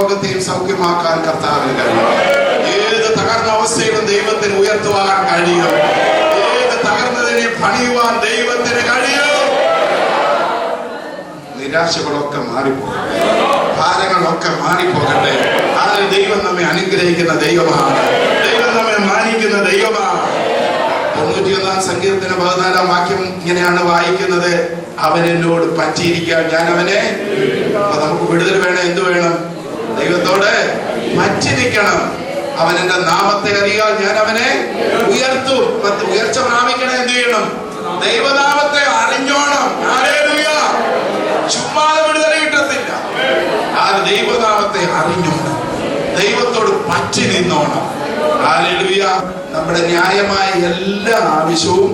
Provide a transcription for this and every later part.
രോഗത്തെയും സൗഖ്യമാക്കാൻ കർത്താവിന് കഴിയും. ഏത് തകർന്ന അവസ്ഥയിലും ദൈവത്തിന് ഉയർത്തുവാൻ കഴിയും. ഏത് തകർന്നതിനെ പണിയുവാൻ ദൈവത്തിന് കഴിയും. നിരാശകളൊക്കെ മാറിപ്പോകട്ടെ, ഭാരങ്ങളൊക്കെ മാറിപ്പോകട്ടെ. അതിൽ ദൈവം നമ്മെ അനുഗ്രഹിക്കുന്ന ദൈവമാണ്. ദൈവം നമ്മെ മാനിക്കുന്ന ദൈവമാണ്. 91 സങ്കീർത്തന 14 വാക്യം ഇങ്ങനെയാണ് വായിക്കുന്നത്: അവൻ എന്നോട് പറ്റിയിരിക്കാൻ ഞാൻ അവനെ. അപ്പൊ നമുക്ക് വിടുതൽ വേണം. എന്ത് വേണം? ദൈവത്തോട് പറ്റി നിൽക്കണം. അവൻ എന്റെ നാമത്തെ അറിയാൻ ഞാൻ അവനെ ഉയർത്തും. ഉയർച്ച പ്രാപിക്കണം. എന്ത് ചെയ്യണം? ദൈവനാമത്തെ അറിഞ്ഞോണം. ഹല്ലേലൂയ. ചുമ്മാതെ വിടുതൽ കിട്ടത്തില്ല. ആ ദൈവനാമത്തെ അറിഞ്ഞോണം, ദൈവത്തോട് പറ്റി നിന്നോണം. ഹല്ലേലൂയ. നമ്മുടെ ന്യായമായ എല്ലാ ആവശ്യവും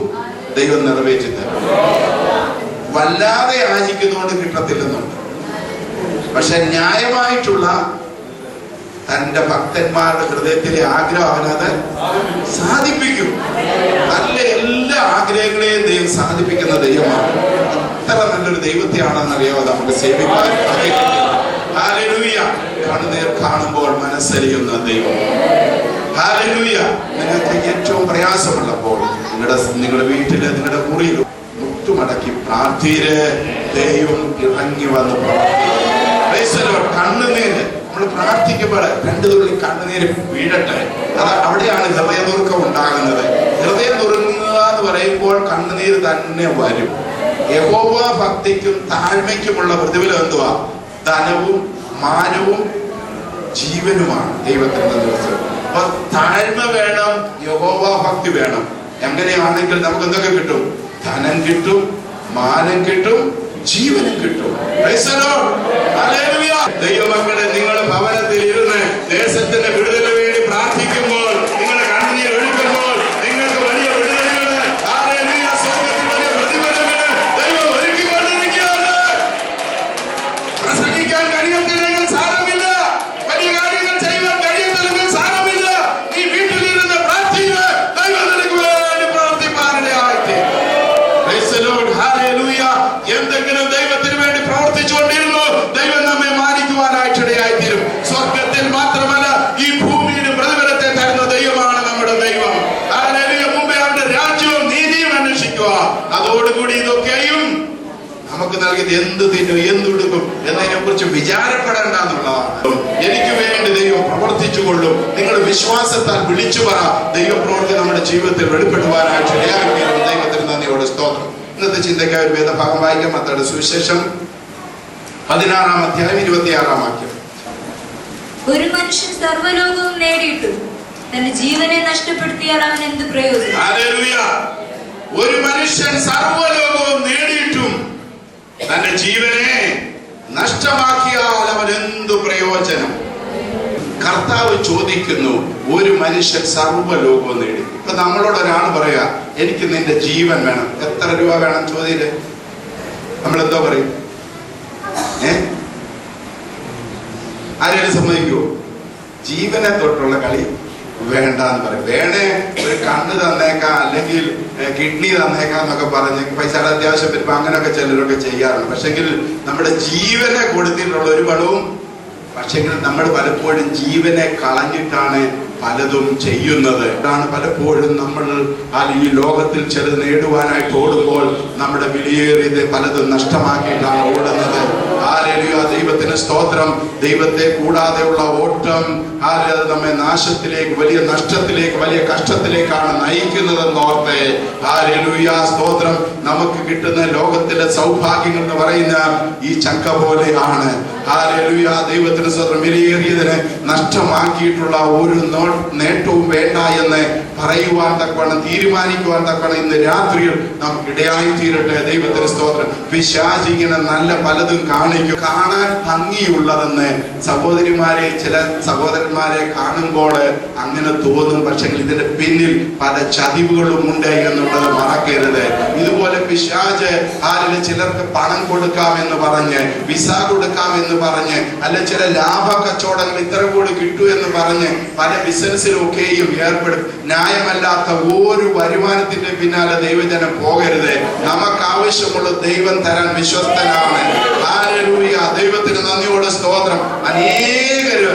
ദൈവം നിറവേറ്റി തരും. വല്ലാതെ യാചിക്കുന്നതുകൊണ്ട് കിട്ടത്തില്ലെന്നുണ്ട്. പക്ഷെ ന്യായമായിട്ടുള്ള തന്റെ ഭക്തന്മാരുടെ ഹൃദയത്തിലെ ആഗ്രഹം അവനത് സാധിപ്പിക്കും. നല്ല എല്ലാ ആഗ്രഹങ്ങളെയും ദൈവം സാധിപ്പിക്കുന്ന ദൈവമാണ്. അത്ര നല്ലൊരു ദൈവത്തെയാണെന്നറിയാമോ നമുക്ക് സേവിക്കാൻ. ഹല്ലേലൂയ. കണ്ണുനീർ കാണുമ്പോൾ മനസ്സലിയുന്ന ദൈവം. ഹല്ലേലൂയ. നിങ്ങൾക്ക് ഏറ്റവും പ്രയാസമുള്ളപ്പോൾ നിങ്ങളുടെ വീട്ടില്, നിങ്ങളുടെ മുറിയിൽ മുട്ടുമടക്കി പ്രാർത്ഥിര്. ദൈവം ഇറങ്ങി വന്ന് പ്രവർത്തിക്കും. കണ്ണുനീര് നമ്മൾ പ്രാർത്ഥിക്കുമ്പോൾ 2 തുള്ളി കണ്ണുനീര് വീഴട്ടെ. അത് അവിടെയാണ് ഹൃദയനുറുക്കം ഉണ്ടാകുന്നത്. ഹൃദയം നുറുങ്ങുക എന്ന് പറയുമ്പോൾ കണ്ണുനീര് തന്നെ വരും. യഹോവ ഭക്തിക്കും താഴ്മയ്ക്കുമുള്ള പ്രതിഫലം എന്തുവാ? ധനവും മാനവും ജീവനുമാണ് ദൈവത്തിന്റെ ദിവസം. അപ്പൊ താഴ്മ വേണം, യഹോവ ഭക്തി വേണം. എങ്ങനെയാണെങ്കിൽ നമുക്ക് എന്തൊക്കെ കിട്ടും? ധനം കിട്ടും, മാനം കിട്ടും, ജീവനും കിട്ടും. ദൈവമക്കളെ, നിങ്ങൾ ഭവനത്തിൽ ഇരുന്ന് ദേശത്തിന്റെ വിടുതലിന് വേണ്ടി പ്രാർത്ഥിക്കുമ്പോൾ, നിങ്ങളുടെ കണ്ണുനീർ ഒഴുക്കുമ്പോൾ നിങ്ങൾക്ക് വലിയ വിടുതലുകൾ, സ്വർഗ്ഗത്തിൽ വലിയ പ്രതിഫലങ്ങൾ ദൈവം ഒരുക്കിക്കൊണ്ടിരിക്കുകയാണ്. പ്രസംഗിക്കാൻ കഴിയത്തില്ലെങ്കിൽ സാരമില്ല, വലിയ കാര്യങ്ങൾ ചെയ്യുവാൻ കഴിയത്തില്ലെങ്കിൽ സാരമില്ല. നീ വീട്ടിലിരുന്ന് പ്രാർത്ഥിക്കുക. ദൈവം നിനക്ക് വേണ്ടി പ്രവർത്തിപ്പാനിടയായി. എന്തെങ്കിലും ദൈവത്തിന് വേണ്ടി പ്രവർത്തിച്ചുകൊണ്ടിരുന്നു, ദൈവം നമ്മെ മാനിക്കുവാനായിട്ടിടയായിത്തീരും. സ്വർഗത്തിൽ മാത്രമല്ല, ഈ ഭൂമിയിൽ പ്രതിഫലത്തെ തരുന്ന ദൈവമാണ് നമ്മുടെ ദൈവം. മുമ്പേ അവന്റെ രാജ്യവും നീതിയും അന്വേഷിക്കുക, അതോടുകൂടി ഇതൊക്കെയും നമുക്ക് നൽകിയത് എന്ത് തിന്നും എന്തുടുക്കും എന്നതിനെ കുറിച്ച് വിചാരപ്പെടേണ്ട എന്നുള്ളതാണ്. എനിക്ക് വേണ്ടി ദൈവം പ്രവർത്തിച്ചുകൊള്ളും. നിങ്ങൾ വിശ്വാസത്താൽ വിളിച്ചു പറ. ദൈവപ്രവൃത്തി നമ്മുടെ ജീവിതത്തിൽ വെളിപ്പെടുവാനായിട്ട് ഇടയാക്കുകയും. ദൈവത്തിന് നന്ദിയോടെ സ്തോത്രം. ഇന്നത്തെ ചിന്തയ്ക്കായി ഒരു വേദഭാഗം വായിക്കാം. മത്തായിയുടെ സുവിശേഷം 16-ാം അധ്യായം 26-ാം വാക്യം. ഒരു മനുഷ്യൻ സർവ്വലോകവും നേടിയിട്ടും തന്റെ ജീവനെ നഷ്ടപ്പെടുത്തിയാൽ അവൻ എന്ത് പ്രയോജനം? ഹല്ലേലൂയ. ഒരു മനുഷ്യൻ സർവ്വലോകവും നേടിയിട്ടും തന്റെ ജീവനെ നഷ്ടമാക്കിയാൽ അവൻ എന്ത് പ്രയോജനം? കർത്താവ് ചോദിക്കുന്നു, ഒരു മനുഷ്യൻ സർവ്വലോകവും നേടി. ഇപ്പൊ നമ്മളോട് ഒരാൾ പറയാ, എനിക്ക് നിന്റെ ജീവൻ വേണം. എത്ര രൂപ വേണം ചോദ്യയില് നമ്മളെന്തോ പറയും? ആരെങ്കിലും സമ്മതിക്കുവോ? ജീവനെ തൊട്ടുള്ള കളി വേണ്ടെന്ന് പറയും. വേണേ ഒരു കണ്ണ് തന്നേക്കാം, അല്ലെങ്കിൽ കിഡ്നി തന്നേക്കാം എന്നൊക്കെ പറഞ്ഞ് പൈസയുടെ അത്യാവശ്യം വരുമ്പോ അങ്ങനെയൊക്കെ ചിലരൊക്കെ ചെയ്യാറുണ്ട്. പക്ഷെങ്കിൽ നമ്മുടെ ജീവനെ കൊടുത്തിട്ടുള്ള ഒരു പണവും, പക്ഷെങ്കിൽ നമ്മൾ പലപ്പോഴും ജീവനെ കളഞ്ഞിട്ടാണ് പലതും ചെയ്യുന്നത്. അതാണ് പലപ്പോഴും നമ്മൾ ഈ ലോകത്തിൽ ചിലത് നേടുവാനായിട്ട് ഓടുമ്പോൾ നമ്മുടെ വിലയേറിയത് പലതും നഷ്ടമാക്കിയിട്ടാണ് ഓടുന്നത്. ഹല്ലേലൂയ. ദൈവത്തിന് സ്തോത്രം. ദൈവത്തെ കൂടാതെയുള്ള ഓട്ടം അത് നമ്മെ നാശത്തിലേക്ക്, വലിയ നഷ്ടത്തിലേക്ക്, വലിയ കഷ്ടത്തിലേക്കാണ് നയിക്കുന്നതെന്ന് ഓർത്തെ. ഹല്ലേലൂയ. സ്തോത്രം. നമുക്ക് കിട്ടുന്ന ലോകത്തിലെ സൗഭാഗ്യങ്ങൾ എന്ന് പറയുന്ന ഈ ചക്ക പോലെയാണ്. ഹല്ലേലൂയ. ദൈവത്തിന് സ്തോത്രം. വിലയേറിയതിനെ നഷ്ടമാക്കിയിട്ടുള്ള ഒരു നേട്ടവും വേണ്ട എന്ന് പറയുവാൻ തക്കവണ്ണം, തീരുമാനിക്കുവാൻ തക്കവണ്ണം ഇന്ന് രാത്രിയിൽ നമുക്ക് ഇടയായി തീരട്ടെ. ദൈവത്തിന് സ്തോത്രം. പിശാചിങ്ങനെ നല്ല പലതും കാണിക്കും, കാണാൻ ഭംഗിയുള്ളതെന്ന് സഹോദരിമാരെ, ചില സഹോദരന്മാരെ കാണുമ്പോൾ അങ്ങനെ തോന്നും. പക്ഷെ ഇതിന്റെ പിന്നിൽ പല ചതിവുകളും ഉണ്ട് എന്നുള്ളത് മറക്കരുത്. ഇതുപോലെ പിശാച് ആരിൽ ചിലർക്ക് പണം കൊടുക്കാമെന്ന് പറഞ്ഞ്, വിസ കൊടുക്കാമെന്ന് പറഞ്ഞ്, അല്ല ചില ലാഭ കച്ചവടങ്ങൾ ഇത്ര കൂടി കിട്ടൂ എന്ന് പറഞ്ഞ് പല ബിസിനസ്സിലൊക്കെയും ഏർപ്പെടും. ന്യായമല്ലാത്ത ഒരു വരുമാനത്തിന്റെ പിന്നാലെ ദൈവജനം പോകരുത്. നമുക്ക് ആവശ്യമുള്ള ദൈവം തരാൻ വിശ്വസ്തനാണ്. ഹല്ലേലൂയ. ദൈവത്തിന് നന്ദിയോടെ സ്തോത്രം. അനേകര്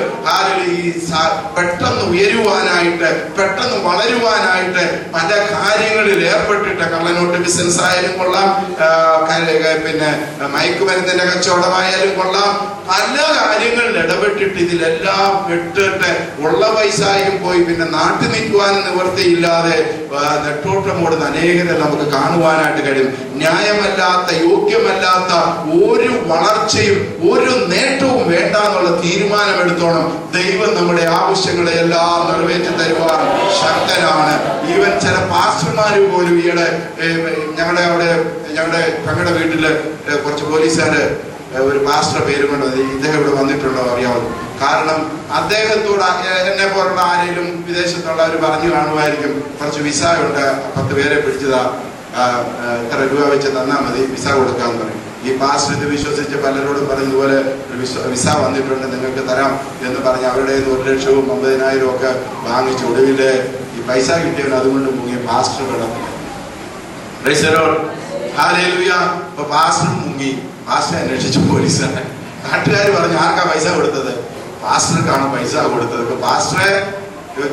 പെട്ടെന്ന് ഉയരുവാനായിട്ട്, പെട്ടെന്ന് വളരുവാനായിട്ട് പല കാര്യങ്ങളിൽ ഏർപ്പെട്ടിട്ട്, കള്ളനോട്ട് ബിസിനസ് ആയാലും കൊള്ളാം, പിന്നെ മയക്കുമരുന്നിന്റെ കച്ചവടമായാലും കൊള്ളാം, പല കാര്യങ്ങളിൽ ഇടപെട്ടിട്ട് ഇതിലെല്ലാം പെട്ടിട്ട് ഉള്ള പൈസയും പോയി പിന്നെ നാട്ടിൽ നിൽക്കുവാനും നിവൃത്തിയില്ലാതെ നെട്ടോട്ടമോടുന്ന അനേകരെ നമുക്ക് കാണുവാനായിട്ട് കഴിയും. ന്യായമല്ലാത്ത, യോഗ്യമല്ലാത്ത ഒരു വളർച്ചയും ഒരു നേട്ടവും വേണ്ട എന്നുള്ള തീരുമാനമെടുത്തോണം. ദൈവം നമ്മുടെ ആവശ്യങ്ങളെ എല്ലാം നിറവേറ്റി തരുവാൻ ശക്തനാണ്. ഈവൻ ചില പാസ്റ്റർമാര് പോലും ഈയിടെ ഞങ്ങളുടെ വീട്ടില് കുറച്ച് പോലീസുകാര് ഒരു പാസ്റ്റർ പേര് കൊണ്ട് ഇദ്ദേഹം ഇവിടെ വന്നിട്ടുണ്ടോ അറിയാമോ? കാരണം അദ്ദേഹത്തോട് എന്നെ പോലുള്ള ആരെങ്കിലും വിദേശത്തുള്ളവർ പറഞ്ഞു കാണുമായിരിക്കും, കുറച്ച് വിസ ഉണ്ട്, 10 പേരെ പിടിച്ചതാ, എത്ര രൂപ വെച്ച് തന്നാൽ മതി, വിസ കൊടുക്കാന്ന് പറയും. ഈ പാസ്റ്റർ ഇത് വിശ്വസിച്ച് പലരോടും പറഞ്ഞതുപോലെ വിസ വന്നിട്ടുണ്ട്, നിങ്ങൾക്ക് തരാം എന്ന് പറഞ്ഞ് അവരുടെ 1,50,000 ഒക്കെ വാങ്ങിച്ചു. ഒടുവില് ഈ പൈസ കിട്ടിയവൻ അതുകൊണ്ട് മുങ്ങിയ പാസ്റ്റർ കിടന്നു. അപ്പൊ പാസ്റ്റർ മുങ്ങി. പാസ്റ്ററെ അന്വേഷിച്ചു പോലീസാണ്. നാട്ടുകാർ പറഞ്ഞു ആർക്കാ പൈസ കൊടുത്തത്? പാസ്റ്റർക്കാണ് പൈസ കൊടുത്തത്. ഇപ്പൊ പാസ്റ്ററെ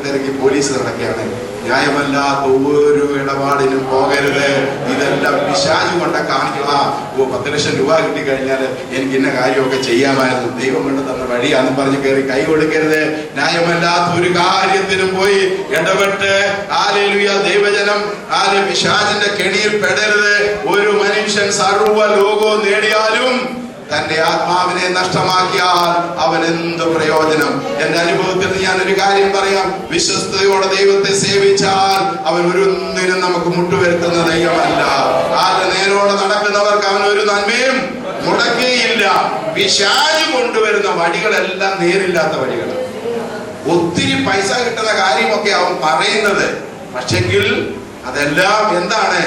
തിരക്കി പോലീസ് നടക്കുകയാണ്. ന്യായമല്ലാത്ത ഒരു ഇടപാടിനും പോകരുത്. ഇതെല്ലാം പിശാച് കൊണ്ട കാണിക്കുക. 10 ലക്ഷം രൂപ കിട്ടിക്കഴിഞ്ഞാൽ എനിക്ക് ഇന്ന കാര്യമൊക്കെ ചെയ്യാമായിരുന്നു, ദൈവം കൊണ്ട് തന്ന വഴിയാന്ന് പറഞ്ഞ് കയറി കൈ കൊടുക്കരുത്. ന്യായമല്ലാത്ത ഒരു കാര്യത്തിനും പോയി ഇടപെട്ട് ദൈവജനം പിശാചിന്റെ കെണിയിൽ പെടരുത്. ഒരു മനുഷ്യൻ സർവ്വ ലോകവും നേടിയാലും തന്റെ ആത്മാവിനെ നഷ്ടമാക്കിയാൽ അവൻ എന്ത് പ്രയോജനം? എന്റെ അനുഭവത്തിൽ ഞാനൊരു കാര്യം പറയാം. വിശ്വസ്തയോടെ ദൈവത്തെ സേവിച്ചാൽ അവൻ ഒരൊന്നിനും നമുക്ക് മുട്ടുവരുത്തുന്ന ദൈവമല്ല. നേരോടെ നടക്കുന്നവർക്ക് അവൻ ഒരു നന്മയും മുടക്കുകയില്ല. പിശാച് കൊണ്ടുവരുന്ന വഴികളെല്ലാം നേരില്ലാത്ത വഴികൾ. ഒത്തിരി പൈസ കിട്ടുന്ന കാര്യമൊക്കെ അവൻ പറയുന്നത്, പക്ഷെങ്കിൽ അതെല്ലാം എന്താണ്?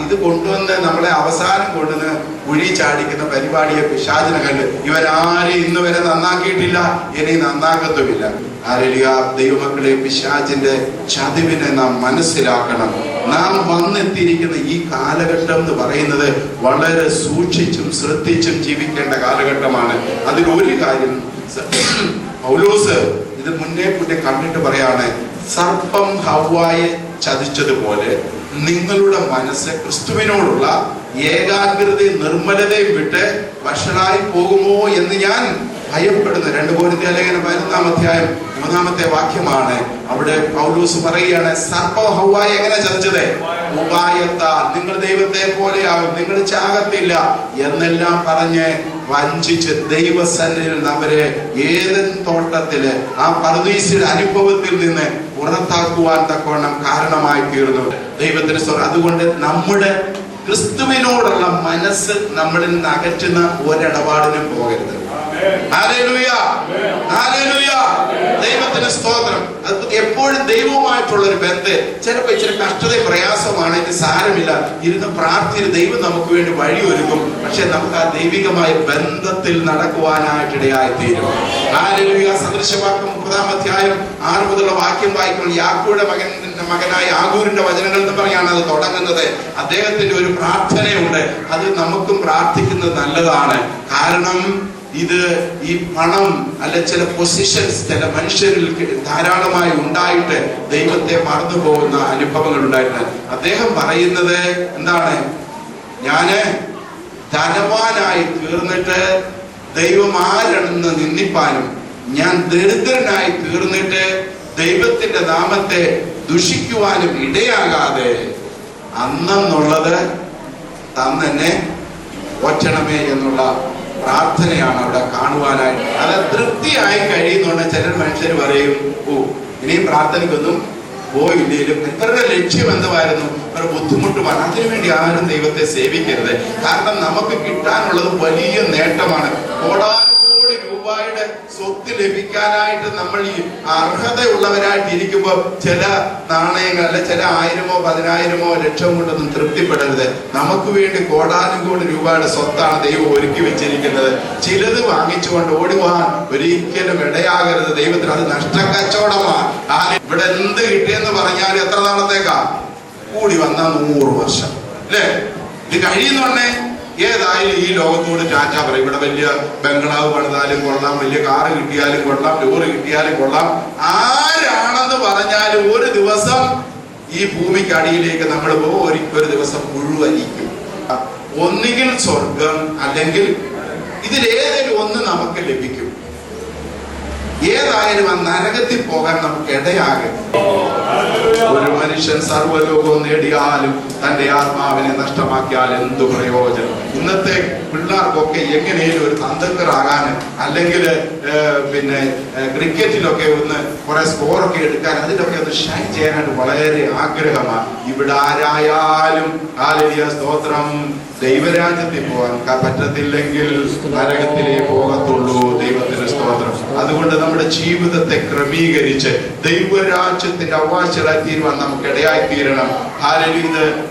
ഇത് കൊണ്ടുവന്ന് നമ്മളെ അവസാനം കൊണ്ടുവന്ന് കുഴി ചാടിക്കുന്ന പരിപാടിയെ പിശാചിനെ കണ്ട് ഇവരാരെയും ഇന്ന് വരെ നന്നാക്കിയിട്ടില്ല, ഇനി നന്നാക്കത്തുമില്ല. ദൈവമക്കളെ, പിശാചിന്റെ ചതിവിനെ നാം മനസ്സിലാക്കണം. നാം വന്നെത്തിയിരിക്കുന്ന ഈ കാലഘട്ടം എന്ന് പറയുന്നത് വളരെ സൂക്ഷിച്ചും ശ്രദ്ധിച്ചും ജീവിക്കേണ്ട കാലഘട്ടമാണ്. അതിലൊരു കാര്യം പൗലോസ് ഇത് മുന്നേ കൂട്ടി കണ്ടിട്ട് പറയാണ്, സർപ്പം ഹവ്വായെ ചതിച്ചതുപോലെ നിങ്ങളുടെ മനസ്സ് ക്രിസ്തുവിനോടുള്ള ഏകാഗ്രതയും നിർമ്മലതയും വിട്ട് വഷളായി പോകുമോ എന്ന് ഞാൻ ഭയപ്പെടുന്നു. 2 കൊരിന്ത്യർ ലേഖനം 11-ാം അധ്യായം 3-ാമത്തെ വാക്യമാണ്. അവിടെ പൗലോസ് പറയുകയാണ്, സർപ്പം ഹവ്വായെ എങ്ങനെ ചതിച്ചത്? ഉപായത്താൽ. നിങ്ങൾ ദൈവത്തെ പോലെയാകും, നിങ്ങൾ ചാകത്തില്ല എന്നെല്ലാം പറഞ്ഞ് വഞ്ചിച്ച് ദൈവസന്നിധിയിൽ അവരെ ഏദൻ തോട്ടത്തില് ആ പർദീസയുടെ അനുഭവത്തിൽ നിന്ന് പുറത്താക്കുവാൻ തക്കവണ്ണം കാരണമായി തീർന്നു. ദൈവത്തിന് അതുകൊണ്ട് നമ്മുടെ ക്രിസ്തുവിനോടുള്ള മനസ്സ് നമ്മളിൽ നിന്ന് അകറ്റുന്ന ഒരിടപാടിനും പോകരുത്. ഹല്ലേലൂയ, ഹല്ലേലൂയ, ദൈവത്തിന് സ്തോത്രം. അത് എപ്പോഴും ദൈവവുമായിട്ടുള്ള ഒരു ബന്ധം. ചിലപ്പോൾ ഇച്ചിരി കഷ്ടത പ്രയാസമാണ്, ഇത് സാരമില്ല, ഇരുന്ന് പ്രാർത്ഥിച്ച് ദൈവം നമുക്ക് വേണ്ടി വഴിയൊരുക്കും. പക്ഷെ നമുക്ക് ആ ദൈവികമായ ബന്ധത്തിൽ നടക്കുവാനായിട്ടിടയായി തീരും. ഹല്ലേലൂയ. സദൃശവാക്യം 30-ാം അധ്യായം 6 മുതലുള്ള വാക്യം വായിക്കുമ്പോൾ യാക്കോബുടെ മകനായ ആഗൂരിന്റെ വചനങ്ങൾ എന്ന് പറഞ്ഞാണ് അത് തുടങ്ങുന്നത്. അദ്ദേഹത്തിന്റെ ഒരു പ്രാർത്ഥനയുണ്ട്. അത് നമുക്കും പ്രാർത്ഥിക്കുന്നത് നല്ലതാണ്. കാരണം ഇത് ഈ പണം അല്ല ചില പൊസിഷൻസ് ചില മനുഷ്യരിൽ ധാരാളമായി ഉണ്ടായിട്ട് ദൈവത്തെ മറന്നു പോകുന്ന അനുഭവങ്ങൾ ഉണ്ടായിട്ട് അദ്ദേഹം പറയുന്നത് എന്താണ്? ഞാന് ധനവാനായി തീർന്നിട്ട് ദൈവം ആരാണെന്ന് നിന്ദിപ്പാനും ഞാൻ ദരിദ്രനായി തീർന്നിട്ട് ദൈവത്തിന്റെ നാമത്തെ ദുഷിക്കുവാനും ഇടയാകാതെ അന്നെന്നുള്ളത് തന്നെ ഒറ്റണമേ എന്നുള്ള പ്രാർത്ഥനയാണ് അവിടെ കാണുവാനായിട്ട്. അത് തൃപ്തിയായി കഴിയുന്നുണ്ട്. ചില മനുഷ്യർ പറയും, ഇനിയും പ്രാർത്ഥനയ്ക്കൊന്നും പോയില്ലേലും ഇവരുടെ ലക്ഷ്യം എന്തുവായിരുന്നു? ഒരു ബുദ്ധിമുട്ടുമാണ്. അതിനുവേണ്ടി ആരും ദൈവത്തെ സേവിക്കരുത്. കാരണം നമുക്ക് കിട്ടാനുള്ളത് വലിയ നേട്ടമാണ്. കോടാനുകോടി രൂപയുടെ സ്വത്ത് ലഭിക്കാനായിട്ട് നമ്മൾ ഈ അർഹതയുള്ളവരായിട്ട് ഇരിക്കുമ്പോൾ ചില നാണയങ്ങൾ അല്ലെ ചില 1000-ഓ 10,000-ഓ ലക്ഷം കൊണ്ടൊന്നും തൃപ്തിപ്പെടരുത്. നമുക്ക് വേണ്ടി കോടാനുകോടി രൂപയുടെ സ്വത്താണ് ദൈവം ഒരുക്കി വെച്ചിരിക്കുന്നത്. ചിലത് വാങ്ങിച്ചുകൊണ്ട് ഓടുവാൻ ഒരിക്കലും ഇടയാകരുത്. ദൈവത്തിന് അത് നഷ്ടക്കച്ചവടമാണ്. ഇവിടെ എന്ത് കിട്ടിയെന്ന് പറഞ്ഞാൽ എത്ര നാളത്തേക്കാ? കൂടി വന്നാൽ 100 വർഷം അല്ലേ? ഇത് കഴിയുന്നുണ്ടേ ഏതായാലും ഈ ലോകത്തോട് ടാറ്റ പറയും. ഇവിടെ വലിയ ബംഗ്ലാവ് പണിതാലും കൊള്ളാം, വലിയ കാറ് കിട്ടിയാലും കൊള്ളാം, ലോറി കിട്ടിയാലും കൊള്ളാം, ആരാണെന്ന് പറഞ്ഞാലും ഒരു ദിവസം ഈ ഭൂമിക്ക് അടിയിലേക്ക് നമ്മൾ ഒരു ദിവസം മുഴുവനിക്കും. ഒന്നുകിൽ സ്വർഗം അല്ലെങ്കിൽ ഇതിലേതെങ്കിലും ഒന്ന് നമുക്ക് ലഭിക്കും. ഏതായാലും ആ നരകത്തിൽ പോകാൻ നമുക്ക് ഇടയാകും. ഒരു മനുഷ്യൻ സർവ്വലോകവും നേടിയാലും തന്റെ ആത്മാവിനെ നഷ്ടമാക്കിയാൽ എന്തു പ്രയോജനം? ഇന്നത്തെ പിള്ളേർക്കൊക്കെ എങ്ങനെയും ഒരു തന്തക്കറാകാൻ, അല്ലെങ്കിൽ പിന്നെ ക്രിക്കറ്റിലൊക്കെ ഒന്ന് കുറെ സ്കോറൊക്കെ എടുക്കാൻ, അതിലൊക്കെ ഒന്ന് ഷൈൻ ചെയ്യാനായിട്ട് വളരെ ആഗ്രഹമാണ്. ഇവിടെ ആരായാലും ഹല്ലേലൂയ സ്തോത്രം, ദൈവരാജ്യത്തിൽ പോകാൻ പറ്റത്തില്ലെങ്കിൽ നരകത്തിലേ പോകത്തുള്ളൂ. ദൈവത്തിന് സ്തോത്രം. അതുകൊണ്ട് നമ്മുടെ ജീവിതത്തെ ക്രമീകരിച്ച് ദൈവരാജ്യത്തിന്റെ അവകാശികളായി തീരുവാൻ നമുക്ക് ഇടയായി തീരണം.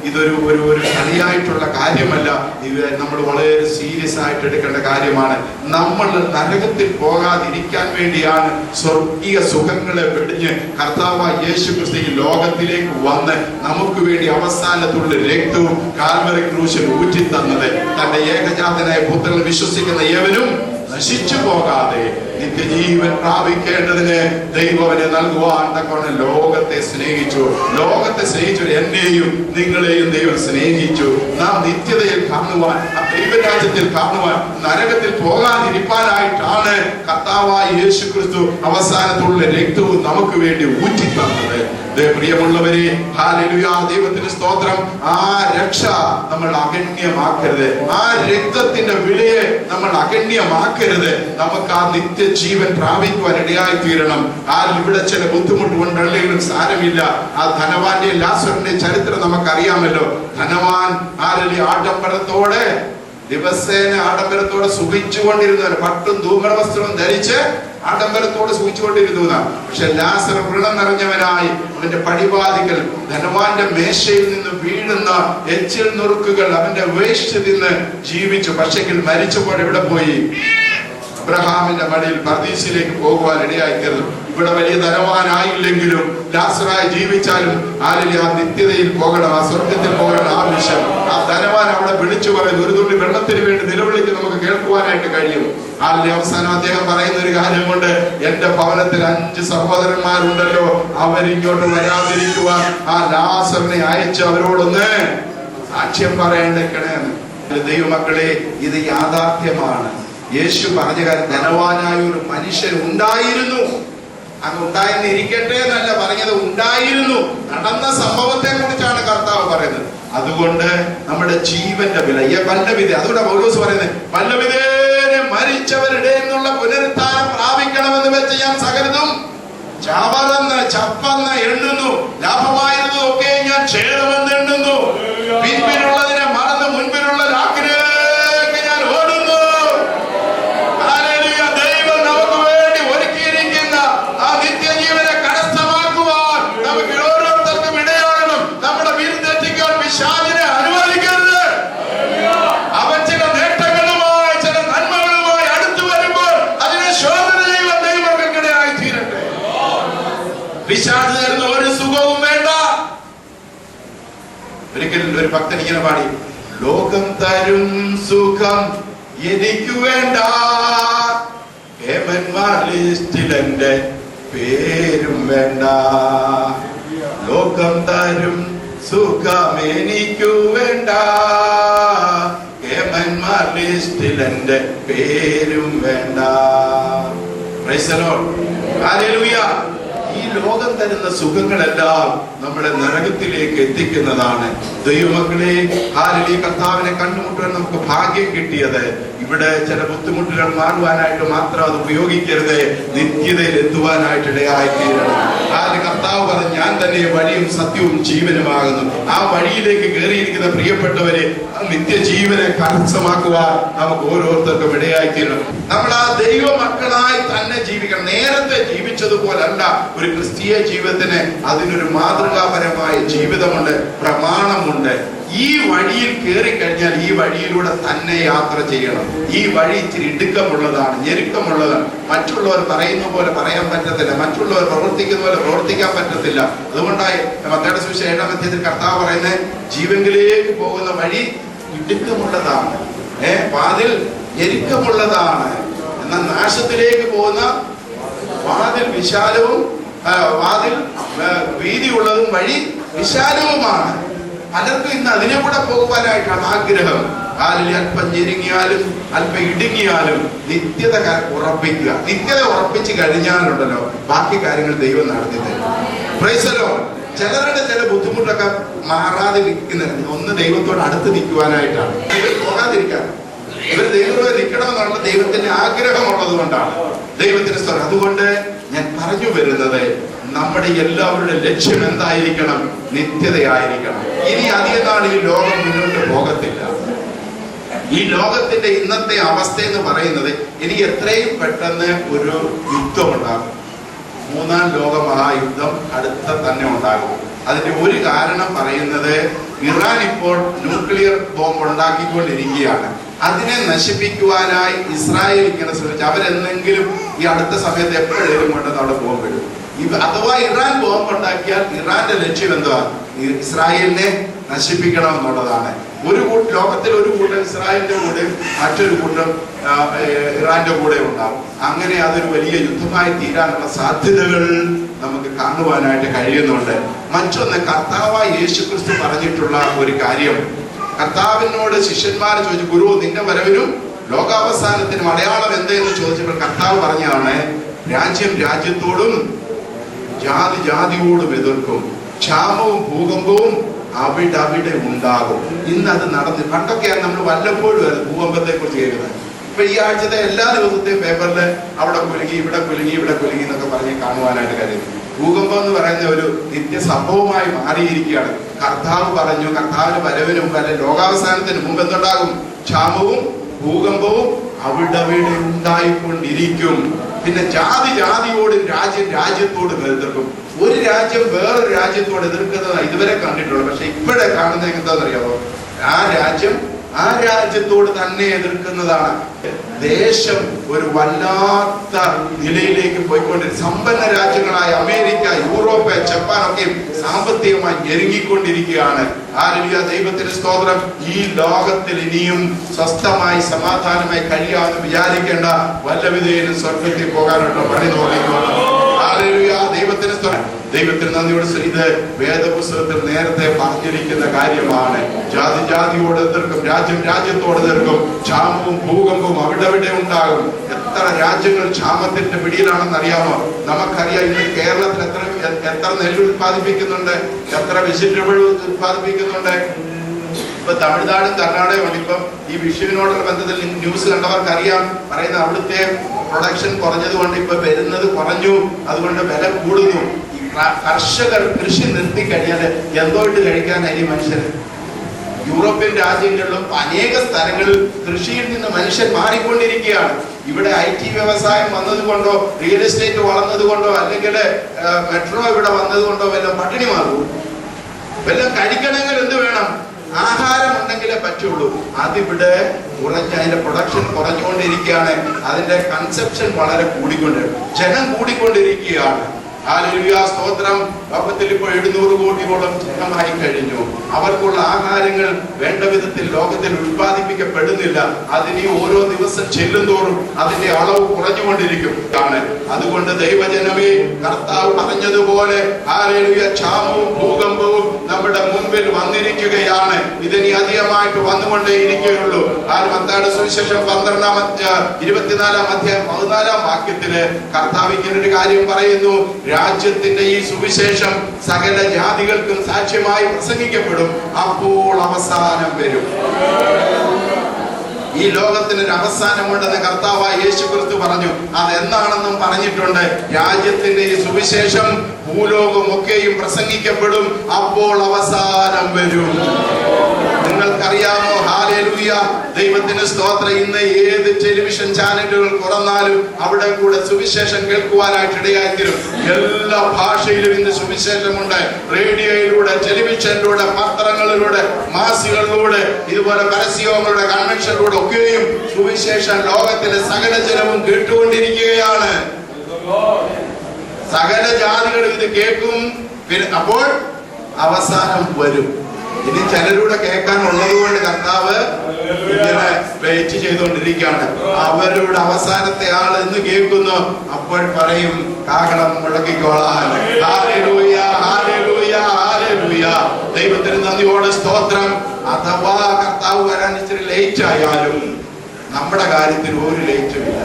ഇതൊരു ഒരു കളിയായിട്ടുള്ള കാര്യമല്ല. ഇത് നമ്മൾ വളരെ സീരിയസ് ആയിട്ട് എടുക്കേണ്ട കാര്യമാണ്. നമ്മൾ നരകത്തിൽ പോകാതിരിക്കാൻ വേണ്ടിയാണ് സ്വർഗീയ സുഖങ്ങളെ വെടിഞ്ഞ് കർത്താവായ യേശു ക്രിസ്തു ഈ ലോകത്തിലേക്ക് വന്ന് നമുക്ക് വേണ്ടി അവസാനത്തുള്ള രക്തവും കാൽവരി ക്രൂശിൽ ഊറ്റി തന്നത്. തന്റെ ഏകജാതനായ പുത്രനിൽ വിശ്വസിക്കുന്ന ഏവനും നശിച്ചു പോകാതെ നിത്യജീവൻ പ്രാപിക്കേണ്ടതിന് ദൈവവനെ നൽകുവാൻ തക്കവണ്ണം ലോകത്തെ സ്നേഹിച്ചു. ലോകത്തെ സ്നേഹിച്ചു, എന്നെയും നിങ്ങളെയും ദൈവം സ്നേഹിച്ചു. നാം നിത്യതയിൽ കാണുവാൻ, ദൈവരാജ്യത്തിൽ കാണുവാൻ, നരകത്തിൽ പോകാതിരിക്കാനായിട്ടാണ് കർത്താവായ യേശു ക്രിസ്തു അവസാനത്തുള്ള രക്തവും നമുക്ക് വേണ്ടി ഊറ്റി തന്നത്. പ്രിയമുള്ളവരെ, ഹല്ലേലൂയ, ദൈവത്തിന് സ്തോത്രം. ആ രക്ഷ നമ്മൾ അഗണ്യമാക്കരുത്. ആ രക്തത്തിന്റെ വിലയെ നമ്മൾ അഗണ്യമാക്കരുത്. നമുക്ക് ആ നിത്യജീവൻ പ്രാപിക്കുവാൻ ഇടയായി തീരണം. ഇവിടെ ചില ബുദ്ധിമുട്ടുകൊണ്ടുള്ളെങ്കിലും സാരമില്ല. ആ ധനവാന്റെ ലാസറിന്റെ ചരിത്രം നമുക്കറിയാമല്ലോ. ധനവാൻ ആഡംബരത്തോടെ ദിവസേന ആഡംബരത്തോടെ സുഖിച്ചുകൊണ്ടിരുന്നവർ, പട്ടും ധൂമ്ര വസ്ത്രവും ധരിച്ച് ആഡംബരത്തോടെ സൂചിച്ചുകൊണ്ടിരുന്നതാണ്. പക്ഷെ ലാസർ വ്രണം നിറഞ്ഞവനായി അവന്റെ പടിവാതിക്കൽ ധനവാന്റെ മേശയിൽ നിന്ന് വീഴുന്ന എച്ചിൽ നുറുക്കുകൾ അവന്റെ വേസ്റ്റ് നിന്ന് ജീവിച്ചു. പക്ഷെങ്കിൽ മരിച്ചപ്പോൾ എവിടെ പോയി? അബ്രഹാമിന്റെ മടിയിൽ പർദീസിലേക്ക് പോകുവാൻ ഇടയായിത്തീർന്നു. ഇവിടെ വലിയ ധനവാനായില്ലെങ്കിലും ലാസറായി ജീവിച്ചാലും ആ നിത്യതയിൽ പോകണം, ആ സ്വർഗത്തിൽ പോകണം ആവശ്യം. ആ ധനവാൻ അവിടെ വിളിച്ചു പറയുന്നു. ഒരു തുള്ളി വെള്ളത്തിന് വേണ്ടി നിലവിളിക്ക് നമുക്ക് കേൾക്കുവാനായിട്ട് കഴിയും. അവസാനം അദ്ദേഹം പറയുന്ന ഒരു കാര്യം കൊണ്ട്, എന്റെ ഭവനത്തിൽ 5 സഹോദരന്മാരുണ്ടല്ലോ, അവരിങ്ങോട്ട് വരാതിരിക്കുവാൻ ആ ലാസറിനെ അയച്ച് അവരോടൊന്ന് സാക്ഷ്യം പറയേണ്ടേക്കണേന്ന്. ദൈവമക്കളെ, ഇത് യാഥാർത്ഥ്യമാണ്. യേശു പറഞ്ഞ കാര്യം, ധനവാനായ ഒരു മനുഷ്യൻ ഉണ്ടായിരുന്നു. അങ്ങ് ഉണ്ടായിരുന്നിരിക്കട്ടെ എന്നല്ല പറഞ്ഞത്, ഉണ്ടായിരുന്നു. നടന്ന സംഭവത്തെ കുറിച്ചാണ് കർത്താവ് പറയുന്നത്. അതുകൊണ്ട് നമ്മുടെ ജീവന്റെ വില വല്ലവിധ, അതുകൊണ്ട് പൗലോസ് പറയുന്നത്, വല്ലവിധേനെ മരിച്ചവരുടെ നിന്നുള്ള പുനരുത്ഥാനം പ്രാപിക്കണമെന്ന് വെച്ച് ഞാൻ സകലതും ചവറെന്ന് ചപ്പെന്ന് എണ്ണുന്നു, ലാഭമായിരുന്നതൊക്കെ ഞാൻ ക്ഷേമമെന്ന് എണ്ണുന്നു, പിൻപിലുള്ളതിനെ മറന്ന് മുൻപിലുള്ള ലാക്കിലേക്ക് ഞാൻ ഓടുന്നു. ദൈവം നമുക്ക് വേണ്ടി ഒരുക്കിയിരിക്കുന്ന ആ നിത്യജീവനെ കരസ്ഥമാക്കുവാൻ നമുക്ക് ഓരോരുത്തർക്കും ഇടയാകണം. നമ്മുടെ വീണ്ടെത്തിക്കാൻ പിശാചിനെ അനുവദിക്കരുത്. അവൻ ചില നേട്ടങ്ങളുമായി, ചില നന്മകളുമായി അടുത്തു വരുമ്പോൾ അതിനെ ശോധന ചെയ്യുവാൻ ദൈവങ്ങൾക്കിടയായി തീരട്ടെ. പിശാച് തരുന്ന ഒരു സുഖവും വേണ്ട. ഒരിക്കലും ഒരു ഭക്തൻ ഇങ്ങനെ പാടി, ലോകം തരും സുഖം എനിക്കു വേണ്ട, ഹേമന്മാർ ലിസ്റ്റിൽ എന്റെ പേരും വേണ്ട. ലോകം തരും സുഖം എനിക്കു വേണ്ട, ഹേമന്മാർ ലിസ്റ്റിൽ എന്റെ പേരും വേണ്ട. Praise the Lord. ഹല്ലേലൂയ. ഈ ലോകം തരുന്ന സുഖങ്ങളെല്ലാം നമ്മളെ നരകത്തിലേക്ക് എത്തിക്കുന്നതാണ്. ദൈവമക്കളെ, ഹല്ലേലൂയ, കർത്താവിനെ കണ്ടുമുട്ടാൻ നമുക്ക് ഭാഗ്യം കിട്ടിയത് ഇവിടെ ചില ബുദ്ധിമുട്ടുകൾ മാറുവാനായിട്ട് മാത്രം അത് ഉപയോഗിക്കരുത്, നിത്യതയിൽ എത്തുവാനായിട്ട് ഇടയായിത്തീരണം. കർത്താവ് പറഞ്ഞു, ഞാൻ തന്നെ വഴിയും സത്യവും ജീവനുമാകുന്നു. ആ വഴിയിലേക്ക് കയറിയിരിക്കുന്ന പ്രിയപ്പെട്ടവരെ, നിത്യജീവനെ കരസ്ഥമാക്കുവാൻ നമുക്ക് ഓരോരുത്തർക്കും ഇടയായിത്തീരണം. നമ്മൾ ആ ദൈവ മക്കളായി തന്നെ ജീവിക്കണം. നേരത്തെ ജീവിച്ചതുപോലല്ല ഒരു ക്രിസ്തീയ ജീവിതത്തിന് അതിനൊരു മാതൃകാപരമായ ജീവിതമുണ്ട്, പ്രമാണമുണ്ട്. ഈ വഴിയിൽ കയറി കഴിഞ്ഞാൽ ഈ വഴിയിലൂടെ തന്നെ യാത്ര ചെയ്യണം. ഈ വഴി ഇച്ചിരി ഇടുക്കമുള്ളതാണ്, ഞെരുക്കമുള്ളതാണ്. മറ്റുള്ളവർ പറയുന്ന പോലെ പറയാൻ പറ്റത്തില്ല, മറ്റുള്ളവർ പ്രവർത്തിക്കുന്ന പോലെ പ്രവർത്തിക്കാൻ പറ്റത്തില്ല. അതുകൊണ്ടായി മത്തായിയുടെ സുവിശേഷം 7-ാം അധ്യായത്തിൽ കർത്താവ് പറയുന്നത്, ജീവനിലേക്ക് പോകുന്ന വഴി ഇടുക്കമുള്ളതാണ്. വാതിൽ ഞെരുക്കമുള്ളതാണ്, എന്നാൽ നാശത്തിലേക്ക് പോകുന്ന വാതിൽ വിശാലവും വാതിൽ വീതിയുള്ളതും വഴി വിശാലവുമാണ്. പലർക്കും ഇന്ന് അതിനെ കൂടെ പോകുവാനായിട്ടാണ് ആഗ്രഹം. അല്പം ഞെരുങ്ങിയാലും അല്പം ഇടുങ്ങിയാലും നിത്യത ഉറപ്പിക്കുക. നിത്യത ഉറപ്പിച്ച് കഴിഞ്ഞാലുണ്ടല്ലോ ബാക്കി കാര്യങ്ങൾ ദൈവം നടത്തി തരും. Praise the Lord. ചിലരുടെ ചില ബുദ്ധിമുട്ടൊക്കെ മാറാതെ നിൽക്കുന്നത് ഒന്ന് ദൈവത്തോട് അടുത്ത് നിൽക്കുവാനായിട്ടാണ്. ഇവർ പോകാതിരിക്കാൻ, ഇവർ ദൈവത്തോട് നിൽക്കണമെന്നുള്ള ദൈവത്തിന്റെ ആഗ്രഹമുള്ളത് കൊണ്ടാണ്. ദൈവത്തിന്റെ സ്വരം. അതുകൊണ്ട് ഞാൻ പറഞ്ഞു വരുന്നത്, നമ്മുടെ എല്ലാവരുടെ ലക്ഷ്യം എന്തായിരിക്കണം? നിത്യതയായിരിക്കണം. ഇനി അധിക നാൾ ഈ ലോകം മുന്നോട്ട് പോകത്തില്ല. ഈ ലോകത്തിന്റെ ഇന്നത്തെ അവസ്ഥ എന്ന് പറയുന്നത്, ഇനി എത്രയും പെട്ടെന്ന് ഒരു യുദ്ധമുണ്ടാകും. മൂന്നാം ലോക മഹായുദ്ധം അടുത്ത തന്നെ ഉണ്ടാകും. അതിന്റെ ഒരു കാരണം പറയുന്നത്, ഇറാൻ ഇപ്പോൾ ന്യൂക്ലിയർ ബോംബ് ഉണ്ടാക്കിക്കൊണ്ടിരിക്കുകയാണ്. അതിനെ നശിപ്പിക്കുവാനായി ഇസ്രായേൽ ഇങ്ങനെ ശ്രമിച്ചു. അവരെന്തെങ്കിലും ഈ അടുത്ത സമയത്ത് എപ്പോഴേലും കൊണ്ടുവന്ന് അവിടെ ബോംബിടും. അഥവാ ഇറാൻ ബോംബ് ഉണ്ടാക്കിയാൽ ഇറാന്റെ ലക്ഷ്യം എന്തുവാ? ഇസ്രായേലിനെ നശിപ്പിക്കണം എന്നുള്ളതാണ്. ലോകത്തിൽ ഒരു കൂട്ടം ഇസ്രായേലിന്റെ കൂടെ, മറ്റൊരു കൂട്ടം ഇറാന്റെ കൂടെ ഉണ്ടാവും. അങ്ങനെ അതൊരു വലിയ യുദ്ധമായി തീരാനുള്ള സാധ്യതകൾ നമുക്ക് കാണുവാനായിട്ട് കഴിയുന്നുണ്ട്. മറ്റൊന്ന്, കർത്താവായ യേശുക്രിസ്തു പറഞ്ഞിട്ടുള്ള ഒരു കാര്യം, കർത്താവിനോട് ശിഷ്യന്മാർ ചോദിച്ചു, ഗുരു, നിന്റെ വരവിനും ലോകാവസാനത്തിനും അടയാളം എന്തെന്ന് ചോദിച്ചപ്പോൾ കർത്താവ് പറഞ്ഞാണ്, രാജ്യം രാജ്യത്തോടും ജാതി ജാതിയോടും എതിർക്കും, ക്ഷാമവും ഭൂകമ്പവും അവിടെ ഉണ്ടാകും. ഇന്ന് അത് നടന്നു. പണ്ടൊക്കെയാണ് നമ്മൾ വല്ലപ്പോഴും ഭൂകമ്പത്തെ കുറിച്ച് കേൾക്കുന്നത്. ഇപ്പൊ ഈ ആഴ്ചത്തെ എല്ലാ ദിവസത്തെയും പേപ്പറിൽ അവിടെ കുലുങ്ങി, ഇവിടെ കുലുങ്ങി, ഇവിടെ കുലുങ്ങി എന്നൊക്കെ പറഞ്ഞ് കാണുവാനായിട്ട് കഴിയും. ഭൂകമ്പം എന്ന് പറയുന്ന ഒരു നിത്യ സംഭവമായി മാറിയിരിക്കുകയാണ്. കർത്താവ് പറഞ്ഞു, കർത്താവിന്റെ വരവിന് മുമ്പ് അല്ലെ ലോകാവസാനത്തിന് മുമ്പ് എന്തുണ്ടാകും? ക്ഷാമവും ഭൂകമ്പവും അവിടെ ഉണ്ടായിക്കൊണ്ടിരിക്കും. പിന്നെ ജാതി ജാതിയോട്, രാജ്യം രാജ്യത്തോട് എതിർക്കും. ഒരു രാജ്യം വേറൊരു രാജ്യത്തോട് എതിർക്കുന്നത് ഇതുവരെ കണ്ടിട്ടുള്ളൂ. പക്ഷെ ഇപ്പോഴേ കാണുന്നത് എന്താണെന്നറിയാമോ? ആ രാജ്യം ആ രാജ്യത്തോട് തന്നെ എതിർക്കുന്നതാണ്. ദേശം ഒരു വല്ലാത്ത നിലയിലേക്ക് പോയിക്കൊണ്ടിരിക്കും. സമ്പന്ന രാജ്യങ്ങളായ അമേരിക്ക, യൂറോപ്പ്, ജപ്പാൻ ഒക്കെ സാമ്പത്തികമായി ഞെരുങ്ങിക്കൊണ്ടിരിക്കുകയാണ്. ഹല്ലേലൂയ, ദൈവത്തിന് സ്തോത്രം. ഈ ലോകത്തിൽ ഇനിയും സ്വസ്ഥമായി സമാധാനമായി കഴിയാമെന്ന് വിചാരിക്കേണ്ട. വല്ലവിധേയനും സ്വർഗത്തിൽ പോകാനുള്ള വഴി നോക്കിക്കോണം. ഹല്ലേലൂയ, ദൈവത്തിന് സ്തോത്രം. ദൈവത്തിന് നന്ദിയോട്. ഇത് വേദപുസ്തകത്തിൽ നേരത്തെ പറഞ്ഞിരിക്കുന്ന കാര്യമാണ്. ജാതി ജാതിയോട് എതിർക്കും, രാജ്യം രാജ്യത്തോട് എതിർക്കും, ക്ഷാമവും ഭൂകമ്പവും അവിടെ ഉണ്ടാകും. എത്ര രാജ്യങ്ങൾ ക്ഷാമത്തിന്റെ പിടിയിലാണെന്ന് അറിയാമോ? നമുക്കറിയാം, ഇന്ന് കേരളത്തിൽ എത്ര നെല്ല് ഉത്പാദിപ്പിക്കുന്നുണ്ട്, എത്ര വെജിറ്റബിൾ ഉത്പാദിപ്പിക്കുന്നുണ്ട്. ഇപ്പൊ തമിഴ്നാടും കർണാടകയും ഉണ്ട്. ഇപ്പം ഈ വിഷുവിനോടുള്ള ബന്ധത്തിൽ ന്യൂസ് കണ്ടവർക്ക് അറിയാം, പറയുന്ന അവിടുത്തെ പ്രൊഡക്ഷൻ കുറഞ്ഞത് കൊണ്ട് ഇപ്പൊ വരുന്നത് കുറഞ്ഞു, അതുകൊണ്ട് വില കൂടുന്നു. കർഷകർ കൃഷി നിർത്തി കഴിഞ്ഞാൽ എന്തോട്ട് കഴിക്കാനായി മനുഷ്യന്? യൂറോപ്യൻ രാജ്യങ്ങളിലും അനേക സ്ഥലങ്ങളിൽ കൃഷിയിൽ നിന്ന് മനുഷ്യൻ മാറിക്കൊണ്ടിരിക്കുകയാണ്. ഇവിടെ IT വ്യവസായം വന്നതുകൊണ്ടോ, റിയൽ എസ്റ്റേറ്റ് വളർന്നതുകൊണ്ടോ, അല്ലെങ്കിൽ മെട്രോ ഇവിടെ വന്നതുകൊണ്ടോ വല്ലതും പട്ടിണി മാറും? വല്ലതും കഴിക്കണമെങ്കിൽ എന്ത് വേണം? ആഹാരം ഉണ്ടെങ്കിലേ പറ്റുള്ളൂ. അതിവിടെ അതിന്റെ പ്രൊഡക്ഷൻ കുറഞ്ഞുകൊണ്ടിരിക്കുകയാണ്. അതിന്റെ കൺസെപ്ഷൻ വളരെ ജനം കൂടിക്കൊണ്ടിരിക്കുകയാണ്. ഹല്ലേലൂയ, സ്തോത്രം. ലോകത്തിൽ ഇപ്പോൾ 700 കോടിയോളം ജനമായി കഴിഞ്ഞു. അവർക്കുള്ള ആഹാരങ്ങൾ വേണ്ട വിധത്തിൽ ലോകത്തിൽ ഉത്പാദിപ്പിക്കപ്പെടുന്നില്ല. അതിന് ഓരോ ദിവസം ചെല്ലുന്തോറും അതിന്റെ അളവ് കുറഞ്ഞുകൊണ്ടിരിക്കും. അതുകൊണ്ട് ദൈവജനമേ, കർത്താവ് പറഞ്ഞതുപോലെ ഹല്ലേലൂയ, ക്ഷാമവും ഭൂകമ്പവും നമ്മുടെ മുമ്പിൽ വന്നിരിക്കുകയാണ്. ഇതിനി അധികമായിട്ട് വന്നുകൊണ്ടേയിരിക്കുകയുള്ളൂ. മത്തായിയുടെ സുവിശേഷം 12-24 അധ്യായം 14 വാക്യത്തില് കർത്താവ് ഇങ്ങനൊരു കാര്യം പറയുന്നു, രാജ്യത്തിന്റെ ഈ സുവിശേഷം സകല ജാതികൾക്കും സാക്ഷ്യമായി പ്രസംഗിക്കപ്പെടും, അപ്പോൾ അവസാനം വരും. ഈ ലോകത്തിനൊരു അവസാനമുണ്ടെന്ന് കർത്താവായ യേശുക്രിസ്തു പറഞ്ഞു. അതെന്താണെന്നും പറഞ്ഞിട്ടുണ്ട്. രാജ്യത്തിന്റെ ഈ സുവിശേഷം ഭൂലോകമൊക്കെയും പ്രസംഗിക്കപ്പെടും, അപ്പോൾ അവസാനം വരും. നിങ്ങൾക്കറിയാമോ? ഹല്ലേലൂയ, ദൈവത്തിന് സ്തോത്രം. ഇന്ന് ഏത് ടെലിവിഷൻ ചാനലുകൾ തുറന്നാലും അവിടെ കൂടെ സുവിശേഷം കേൾക്കുവാനായിട്ട് ഇടയായിത്തീരും. എല്ലാ ഭാഷയിലും ഇന്ന് സുവിശേഷമുണ്ട്. റേഡിയോയിലൂടെ, ടെലിവിഷനിലൂടെ, പത്രങ്ങളിലൂടെ, മാസികളിലൂടെ, ഇതുപോലെ പരസ്യങ്ങളുടെ കൺവെൻഷനിലൂടെ ഒക്കെയും സുവിശേഷം ലോകത്തിലെ സകല ജനവും കേട്ടുകൊണ്ടിരിക്കുകയാണ്. സകല ജാതികളും ഇത് കേൾക്കും. അപ്പോൾ അവസാനം വരും. ഇനി ചിലരൂടെ കേൾക്കാനുള്ളത് കൊണ്ട് കർത്താവ് ഇങ്ങനെ വെയിറ്റ് ചെയ്തുകൊണ്ടിരിക്കുകയാണ്. അവരുടെ അവസാനത്തെ ആൾ എന്ന് കേൾക്കുന്നു, അപ്പോൾ പറയും കാഹളം മുഴക്കിക്കോളാൻ. Hallelujah, hallelujah, hallelujah. ദൈവത്തിന് നന്ദിയോടെ സ്തോത്രം. അഥവാ കർത്താവ് വരാൻ ഇച്ചിരി ലേറ്റ് ആയാലും നമ്മുടെ കാര്യത്തിൽ ഒരു ലേറ്റും ഇല്ല.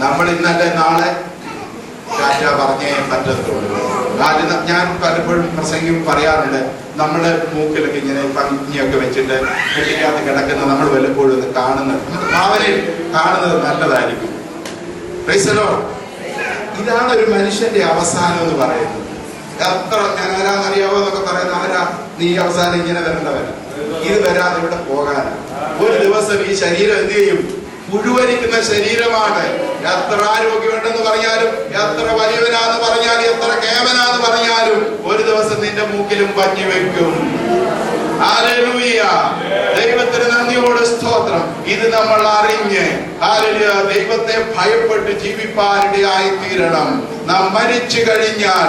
നമ്മൾ ഇന്നലെ നാളെ ടാറ്റ പറഞ്ഞേ പറ്റത്തുള്ളൂ. ഞാൻ പലപ്പോഴും പ്രസംഗം പറയാറുണ്ട്, നമ്മുടെ മൂക്കിലൊക്കെ ഇങ്ങനെ ഭംഗിയൊക്കെ വെച്ചിട്ട് കെട്ടിക്കകത്ത് കിടക്കുന്ന നമ്മൾ വല്ലപ്പോഴും ഒന്ന് കാണുന്നത്, നമ്മുടെ ഭാവനയിൽ കാണുന്നത് നല്ലതായിരിക്കും. Praise the Lord. ഇതാണ് ഒരു മനുഷ്യന്റെ അവസാനം എന്ന് പറയുന്നത്. എത്ര ഞാൻ ആരാന്നറിയാവോ എന്നൊക്കെ പറയുന്ന ആരാ, നീ അവസാനം ഇങ്ങനെ വരേണ്ടവരാ, ഇത് വരാതെ ഇവിടെ പോകാനാ. ഒരു ദിവസം ഈ ശരീരം എന്ത് ചെയ്യും? മുഴുവനിക്കുന്ന ശരീരമാണ്. എത്ര ആരോഗ്യമുണ്ടെന്ന് പറഞ്ഞാലും, എത്ര വലിയവനാന്ന് പറഞ്ഞാലും, എത്ര കേവനാന്ന് പറഞ്ഞാലും, ഒരു ദിവസം നിന്റെ മൂക്കിലും പഞ്ഞി വെക്കും. ഹല്ലേലൂയ. ദൈവത്തിന് നന്ദിയോടെ സ്തോത്രം. ഇത് നമ്മൾ അറിഞ്ഞ് ഹല്ലേലൂയ ദൈവത്തെ ഭയപ്പെട്ട് ജീവിപ്പാനിടയായി തീരണം. നാം മരിച്ചു കഴിഞ്ഞാൽ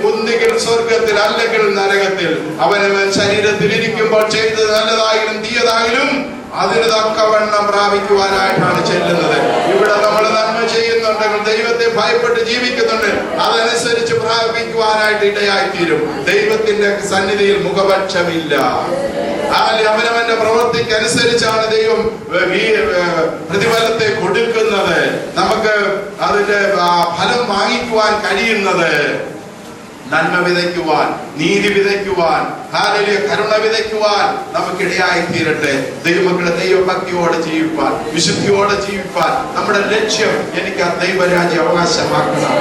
ഒന്നുകിൽ സ്വർഗത്തിൽ അല്ലെങ്കിൽ നരകത്തിൽ. അവനവൻ ശരീരത്തിൽ ഇരിക്കുമ്പോൾ ചെയ്തത് നല്ലതായാലും തീയതായാലും അതിന് തക്കവണ്ണം പ്രാപിക്കുവാനായിട്ടാണ് ചെല്ലുന്നത്. ഇവിടെ നമ്മൾ നന്മ ചെയ്യുന്നുണ്ടെങ്കിൽ, ദൈവത്തെ ഭയപ്പെട്ട് ജീവിക്കുന്നുണ്ട്, അതനുസരിച്ച് പ്രാപിക്കുവാനായിട്ട് ഇടയായിത്തീരും. ദൈവത്തിന്റെ സന്നിധിയിൽ മുഖപക്ഷമില്ല. അവനവന്റെ പ്രവൃത്തിക്ക് അനുസരിച്ചാണ് ദൈവം പ്രതിഫലത്തെ കൊടുക്കുന്നത്. നമുക്ക് അതിന്റെ ഫലം വാങ്ങിക്കുവാൻ കഴിയുന്നത്. നന്മ വിതയ്ക്കുവാൻ, നീതി വിതയ്ക്കുവാൻ, ഹല്ലേലൂയ കരുണ വിതയ്ക്കുവാൻ നമുക്കിടയായി തീരട്ടെ. ദൈവമക്കളെ ദൈവഭക്തിയോടെ ജീവിപ്പാൻ, വിശുദ്ധിയോടെ ജീവിപ്പാൻ നമ്മുടെ ലക്ഷ്യം എനിക്ക് ആ ദൈവരാജ്യം അവകാശമാക്കണം.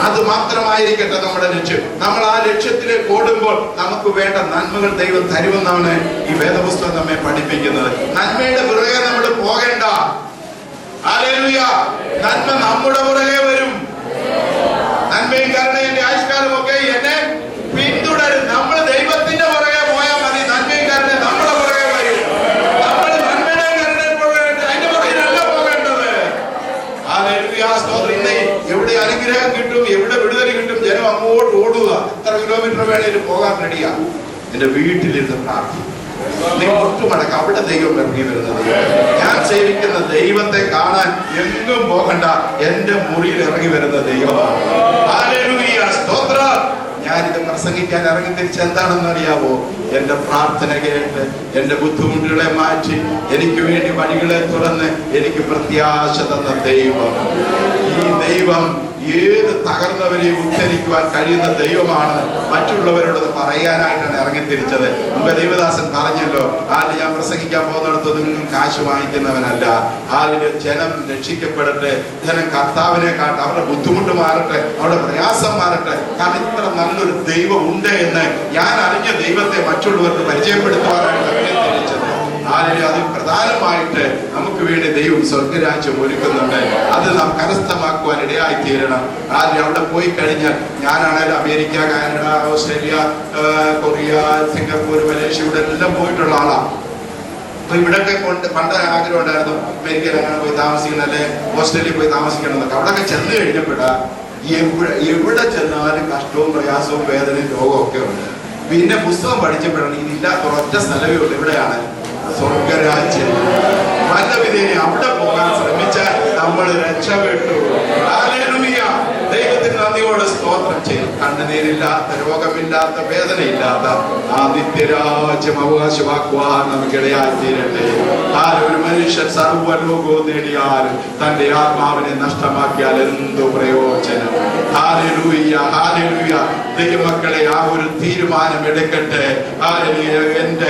അത് മാത്രമായിരിക്കട്ടെ നമ്മുടെ ലക്ഷ്യം. നമ്മൾ ആ ലക്ഷ്യത്തിലേക്ക് ഓടുമ്പോൾ നമുക്ക് വേണ്ട നന്മകൾ ദൈവം തരുമെന്നാണ് ഈ വേദപുസ്തകം നമ്മെ പഠിപ്പിക്കുന്നത്. നന്മയുടെ പുറകെ നമ്മൾ പോകേണ്ട. ഹല്ലേലൂയ. നന്മ നമ്മുടെ പുറകെ വരും. നന്മയും കരുണയും ആയുഷ്കാലം ഒക്കെ എന്നെ പിന്തുടരും. നമ്മൾ ദൈവത്തിന്റെ പുറകെ പോയാൽ മതി. നന്മയും കരുണയും നമ്മുടെ പുറകെ വരും. നമ്മൾ നന്മയുടെയും കരുണയും അതിന്റെ പുറകിലല്ല പോകേണ്ടത്. ഹല്ലേലൂയ, സ്തോത്രം. എവിടെ അനുഗ്രഹം കിട്ടും, എവിടെ വിടുതൽ കിട്ടും, ജനം അങ്ങോട്ട് ഓടുക. എത്ര കിലോമീറ്റർ വേണേലും പോകാൻ റെഡിയാ. എന്റെ വീട്ടിലിരുന്ന് പ്രാർത്ഥിക്കും. ഒട്ടുമടക്കം അവിടെ ദൈവം ഇറങ്ങി വരുന്നത്. ഞാൻ സേവിക്കുന്ന ദൈവത്തെ കാണാൻ എങ്ങും പോകണ്ട, എന്റെ മുറിയിൽ ഇറങ്ങി വരുന്ന ദൈവമാണ്. ഹല്ലേലൂയ, സ്തോത്രം. ഞാനിത് പ്രസംഗിക്കാൻ ഇറങ്ങി തിരിച്ച് എന്താണെന്ന് അറിയാവോ? എന്റെ പ്രാർത്ഥന കേട്ട് എന്റെ ബുദ്ധിമുട്ടുകളെ മാറ്റി എനിക്ക് വേണ്ടി വഴികളെ തുറന്ന് എനിക്ക് പ്രത്യാശ തന്ന ദൈവം. ഈ ദൈവം ഏത് തകർന്നവരെയും ഉദ്ധരിക്കുവാൻ കഴിയുന്ന ദൈവമാണ്. മറ്റുള്ളവരോട് പറയാനായിട്ടാണ് ഇറങ്ങിത്തിരിച്ചത്. മുമ്പ് ദൈവദാസൻ പറഞ്ഞല്ലോ, ആദ്യം ഞാൻ പ്രസംഗിക്കാൻ പോകുന്നിടത്തൊന്നും കാശ് വാങ്ങിക്കുന്നവനല്ല. ആദ്യം ജനം രക്ഷിക്കപ്പെടട്ടെ, ജനം കർത്താവിനെ കാട്ടെ, അവരുടെ ബുദ്ധിമുട്ട് മാറട്ടെ, അവരുടെ പ്രയാസം മാറട്ടെ. കാരണം ഇത്ര നല്ലൊരു ദൈവം ഉണ്ട് എന്ന് ഞാൻ അറിഞ്ഞ ദൈവത്തെ മറ്റുള്ളവർക്ക് പരിചയപ്പെടുത്തുവാനായിട്ട് ഇറങ്ങിത്തിരിച്ചത്. അതിൽ പ്രധാനമായിട്ട് നമുക്ക് വേണ്ടി ദൈവം സ്വർഗരാജ്യം ഒരുക്കുന്നുണ്ട്. അത് നാം കരസ്ഥമാക്കുവാൻ ഇടയായി തീരണം. ആദ്യം അവിടെ പോയി കഴിഞ്ഞാൽ, ഞാനാണേലും America, Canada, Australia, Korea, Singapore, Malaysia ഇവിടെ എല്ലാം പോയിട്ടുള്ള ആളാണ്. അപ്പൊ ഇവിടെയൊക്കെ പണ്ട് ആഗ്രഹം ഉണ്ടായിരുന്നു അമേരിക്കയിൽ അങ്ങനെ പോയി താമസിക്കണം, അല്ലെ ഓസ്ട്രേലിയയിൽ പോയി താമസിക്കണം എന്നൊക്കെ. അവിടെയൊക്കെ ചെന്ന് കഴിഞ്ഞപ്പോഴാ എവിടെ ചെന്നാലും കഷ്ടവും പ്രയാസവും വേദനയും രോഗവും ഒക്കെ ഉണ്ട്. പിന്നെ പുസ്തകം പഠിച്ചപ്പോഴാണ് ഇതില്ലാത്ത ഒറ്റ സ്ഥലമേ ഉള്ളൂ. എവിടെയാണ്? സ്വർഗരാജ്യം. പല വിധേന അവിടെ പോകാൻ ശ്രമിച്ചാൽ നമ്മൾ രക്ഷപ്പെട്ടു. ഹല്ലേലൂയ. ദൈവത്തിന് നന്ദിയോടെ സ്തോത്രം ചെയ്യും. കണ്ണുനീരില്ലാത്ത, രോഗമില്ലാത്ത, വേദനയില്ലാത്ത ആ നിത്യരാജ്യം അവകാശമാക്കുവാൻ നമുക്കിടയായി തീരട്ടെ. ഒരു മനുഷ്യൻ സർവ്വലോകവും നേടിയാലും തന്റെ ആത്മാവിനെ നഷ്ടമാക്കിയാൽ എന്തു പ്രയോജനം? Hallelujah, hallelujah. ദൈവമക്കളെ ആ ഒരു തീരുമാനം എടുക്കട്ടെ. എന്റെ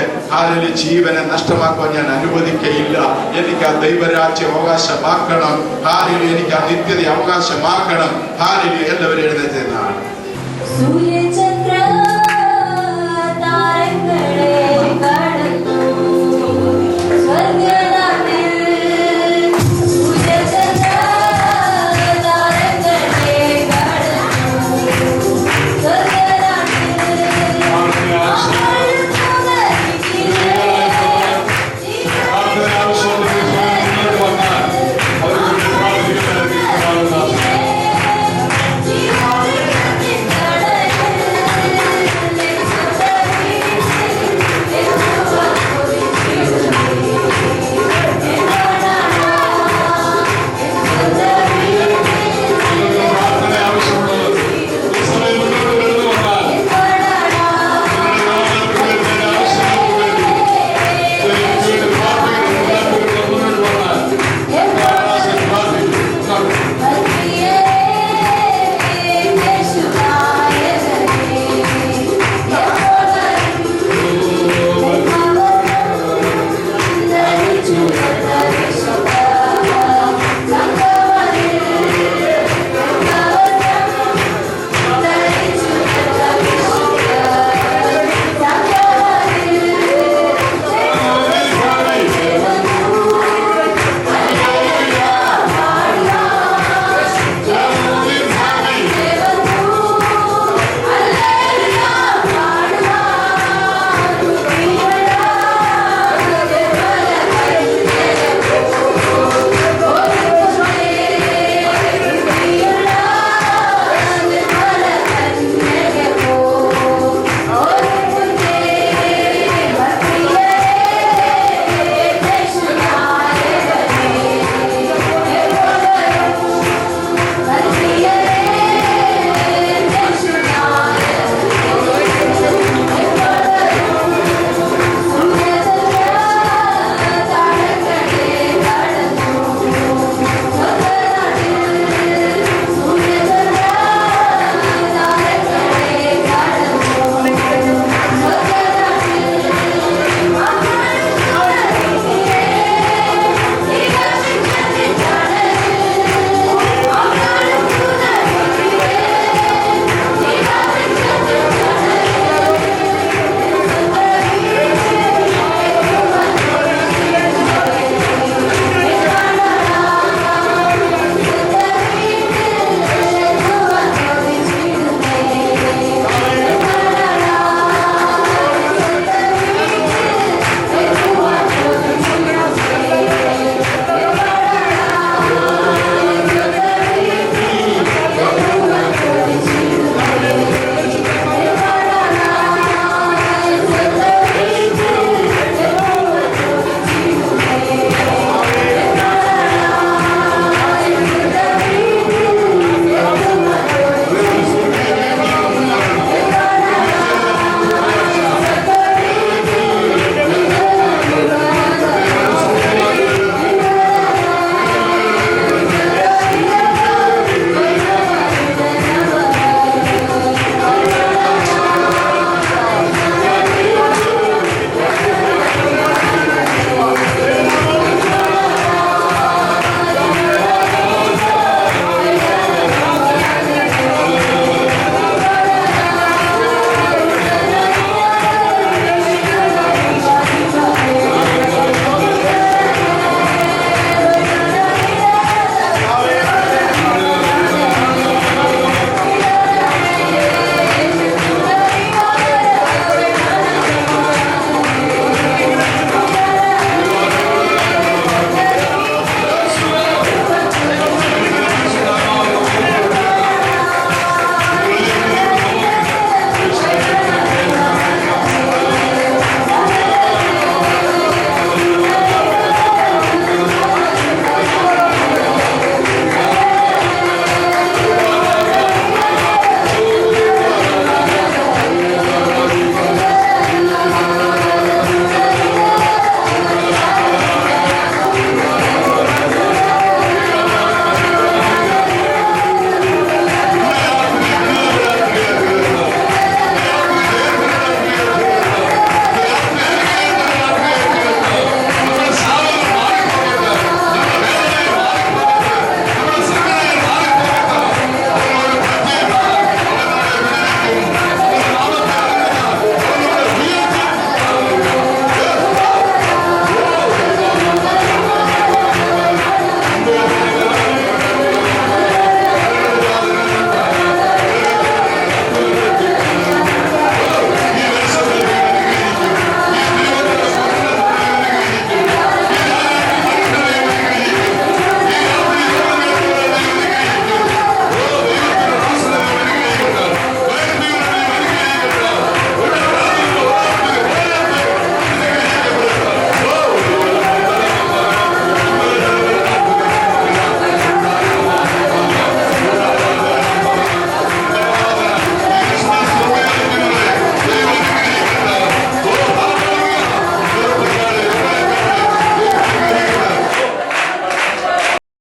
ജീവനെ നഷ്ടമാക്കുവാൻ ഞാൻ അനുവദിക്കയില്ല. എനിക്ക് ആ ദൈവരാജ്യം അവകാശമാക്കണം. എനിക്ക് ആ നിത്യത അവകാശമാക്കണം. എല്ലാവരും എഴുന്നേറ്റാണ്. സൂര്യചന്ദ്ര താരങ്ങളെ കടന്നു സ്വർഗ